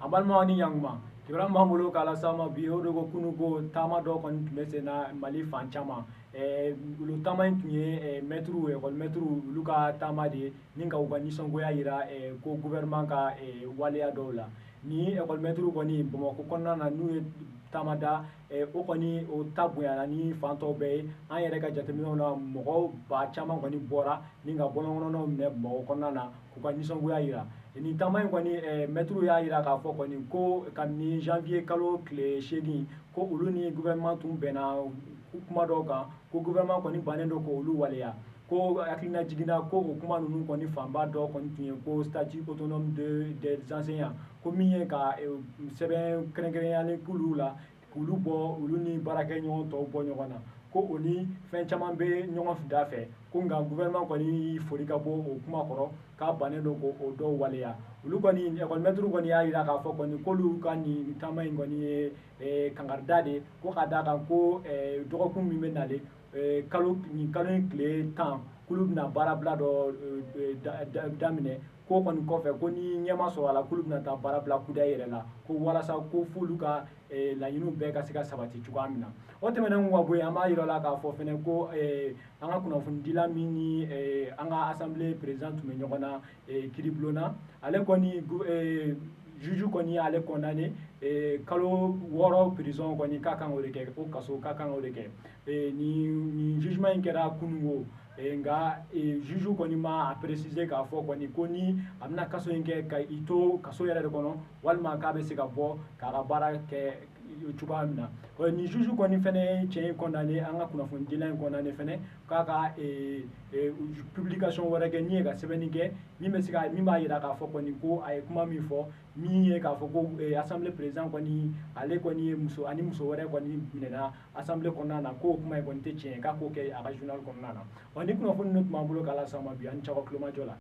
Abalma ni yangma kibra mambulo kala sama biyo dogo kunugo tama do kon mesena Mali fan chama ulu tama intunye metru école metru luka tama de ninga ugani songoya yira ko gouvernement ka waleya dawla ni école metru koni Bamako konna na nu tamada o koni o tabuya ni fanto be an yɛrɛ ka jateminɛw na mɔgɔ ba caman kɔni bɔra ni ka bɔlɔnkɔnɔnaw minɛ Bamakɔ kɔnɔna na k'u ka nisɔngoya yira ni tama in kɔni mɛtiriw y'a yira k'a fɔ kɔni ko kabini janvier kalo tile 8 ko olu ni gouvernement tun bɛnna kuma dɔw kan ko gouvernement kɔni bannen don k'olu waleya ko hakilina jiginna ko o kuma ninnu kɔni fanba dɔ kɔni tun ye ko statut autonome des enseignants ko min ye ka sɛbɛn kɛrɛnkɛrɛnyalen k'olu la k'olu bɔ olu ni baarakɛɲɔgɔn tɔw bɔ ɲɔgɔn na ko o ni fɛn caman bɛ ɲɔgɔn da fɛ ko nka gouvernement kɔni y'i fori ka bɔ o kuma kɔrɔ k'a bannen don k'o dɔw waleya olu kɔni école maître kɔni y'a yira k'a fɔ kɔni k'olu ka nin taama in kɔni ye kangarida de ko ka d'a kan ko dɔgɔkun min bɛ nalen nin kalo in tile 10 k'olu bɛna baarabila dɔ daminɛ ko kɔni kɔfɛ ko ni ɲɛ ma sɔrɔ a la k'olu bɛna taa baara bila kudayi yɛrɛ la ko walasa ko f'olu ka laɲiniw bɛɛ ka se ka sabati cogoya min na o tɛmɛnen ka bɔ yen an b'a yira la k'a fɔ fɛnɛ ko an ka kunnafonidila min ni an ka assemblée président tun bɛ ɲɔgɔn na Kiribulon ale kɔni juge kɔni y'ale condamné kalo 6 prison kɔni k'a kan k'o de kɛ o kaso k'a kan k'o de kɛ nin jugement in kɛra kunungo nka juge kɔni ma préciser k'a fɔ kɔni ko ni a bɛna kaso in kɛ ka i to kaso yɛrɛ de kɔnɔ walima k'a bɛ se ka bɔ k'a ka baara kɛ cogoya min na ni juge kɔni fɛnɛ ye cɛ in condamné an ka kunnafonidila in condamné fɛnɛ k'a ka publication wɛrɛ kɛ min ye ka sɛbɛnni kɛ min b'a yira k'a fɔ kɔni ko a ye kuma min fɔ min ye k'a fɔ ko assemblée président kɔni ale kɔni ye muso wɛrɛ kɔni minɛna assemblée kɔnɔna na k'o kuma in kɔni tɛ tiɲɛ ye k'a k'o kɛ a ka journal kɔnɔna na ni kunnafoni ninnu tun b'an bolo k'a las'aw ma bi an ni ce aw ka tulomajɔ la